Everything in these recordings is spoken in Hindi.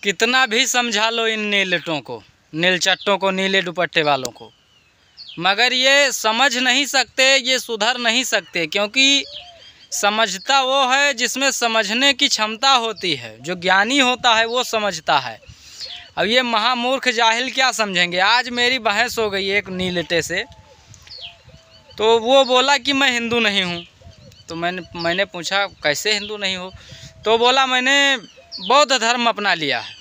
कितना भी समझा लो इन नीलटों को, नीलचट्टों को, नीले दुपट्टे वालों को, मगर ये समझ नहीं सकते, ये सुधर नहीं सकते। क्योंकि समझता वो है जिसमें समझने की क्षमता होती है, जो ज्ञानी होता है वो समझता है। अब ये महामूर्ख जाहिल क्या समझेंगे। आज मेरी बहस हो गई एक नीलटे से, तो वो बोला कि मैं हिंदू नहीं हूँ। तो मैंने पूछा कैसे हिंदू नहीं हो, तो बोला मैंने बौद्ध धर्म अपना लिया है।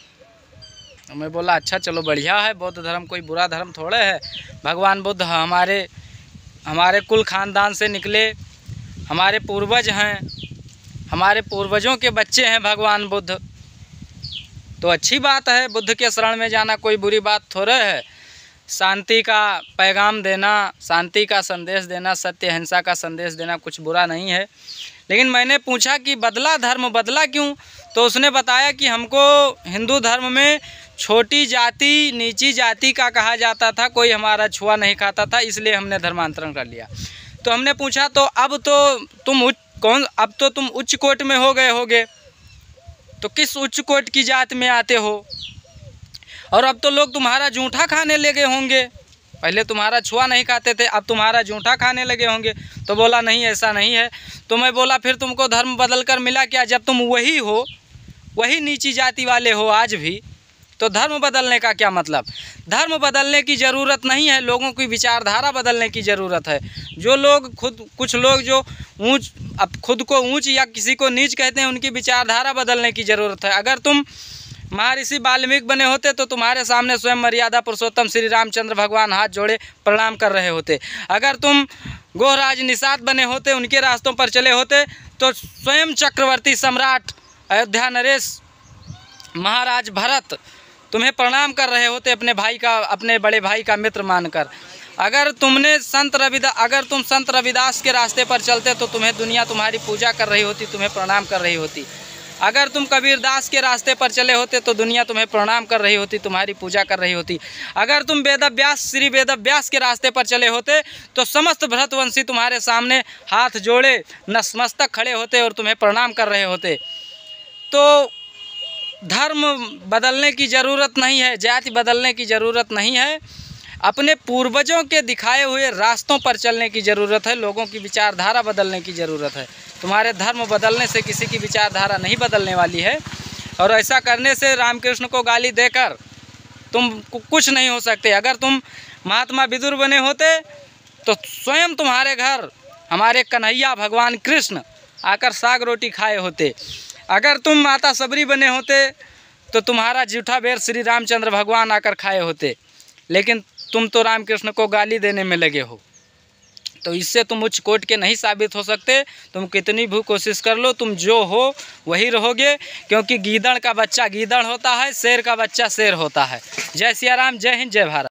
तो मैं बोला अच्छा चलो बढ़िया है, बौद्ध धर्म कोई बुरा धर्म थोड़े है। भगवान बुद्ध हमारे कुल ख़ानदान से निकले, हमारे पूर्वज हैं, हमारे पूर्वजों के बच्चे हैं भगवान बुद्ध। तो अच्छी बात है, बुद्ध के शरण में जाना कोई बुरी बात थोड़े है। शांति का पैगाम देना, शांति का संदेश देना, सत्य अहिंसा का संदेश देना कुछ बुरा नहीं है। लेकिन मैंने पूछा कि बदला धर्म, बदला क्यों? तो उसने बताया कि हमको हिंदू धर्म में छोटी जाति, नीची जाति का कहा जाता था, कोई हमारा छुआ नहीं खाता था, इसलिए हमने धर्मांतरण कर लिया। तो हमने पूछा तो अब तो तुम उच्च कोट में हो गए होगे, तो किस उच्च कोट की जात में आते हो? और अब तो लोग तुम्हारा जूठा खाने लगे होंगे, पहले तुम्हारा छुआ नहीं खाते थे, अब तुम्हारा जूठा खाने लगे होंगे। तो बोला नहीं ऐसा नहीं है। तो मैं बोला फिर तुमको धर्म बदल कर मिला क्या? जब तुम वही हो, वही नीची जाति वाले हो आज भी, तो धर्म बदलने का क्या मतलब? धर्म बदलने की ज़रूरत नहीं है, लोगों की विचारधारा बदलने की ज़रूरत है। जो लोग कुछ लोग जो अब खुद को ऊंच या किसी को नीच कहते हैं, उनकी विचारधारा बदलने की ज़रूरत है। अगर तुम महर्षि वाल्मीकि बने होते तो तुम्हारे सामने स्वयं मर्यादा पुरुषोत्तम श्री रामचंद्र भगवान हाथ जोड़े प्रणाम कर रहे होते। अगर तुम गोहराज निषाद बने होते, उनके रास्तों पर चले होते, तो स्वयं चक्रवर्ती सम्राट अयोध्या नरेश महाराज भरत तुम्हें प्रणाम कर रहे होते, अपने बड़े भाई का मित्र मानकर। अगर तुम संत रविदास के रास्ते पर चलते तो तुम्हें दुनिया तुम्हारी पूजा कर रही होती, तुम्हें प्रणाम कर रही होती। अगर तुम कबीरदास के रास्ते पर चले होते तो दुनिया तुम्हें प्रणाम कर रही होती, तुम्हारी पूजा कर रही होती। अगर तुम श्री वेदव्यास के रास्ते पर चले होते तो समस्त भरतवंशी तुम्हारे सामने हाथ जोड़े नतमस्तक खड़े होते और तुम्हें प्रणाम कर रहे होते। तो धर्म बदलने की ज़रूरत नहीं है, जाति बदलने की ज़रूरत नहीं है, अपने पूर्वजों के दिखाए हुए रास्तों पर चलने की ज़रूरत है। लोगों की विचारधारा बदलने की ज़रूरत है। तुम्हारे धर्म बदलने से किसी की विचारधारा नहीं बदलने वाली है, और ऐसा करने से रामकृष्ण को गाली देकर तुम कुछ नहीं हो सकते। अगर तुम महात्मा विदुर बने होते तो स्वयं तुम्हारे घर हमारे कन्हैया भगवान कृष्ण आकर साग रोटी खाए होते। अगर तुम माता सबरी बने होते तो तुम्हारा जूठा बेर श्री रामचंद्र भगवान आकर खाए होते। लेकिन तुम तो रामकृष्ण को गाली देने में लगे हो, तो इससे तुम उच्च कोट के नहीं साबित हो सकते। तुम कितनी भी कोशिश कर लो, तुम जो हो वही रहोगे। क्योंकि गीदड़ का बच्चा गीदड़ होता है, शेर का बच्चा शेर होता है। जय सिया राम, जय हिंद, जय भारत।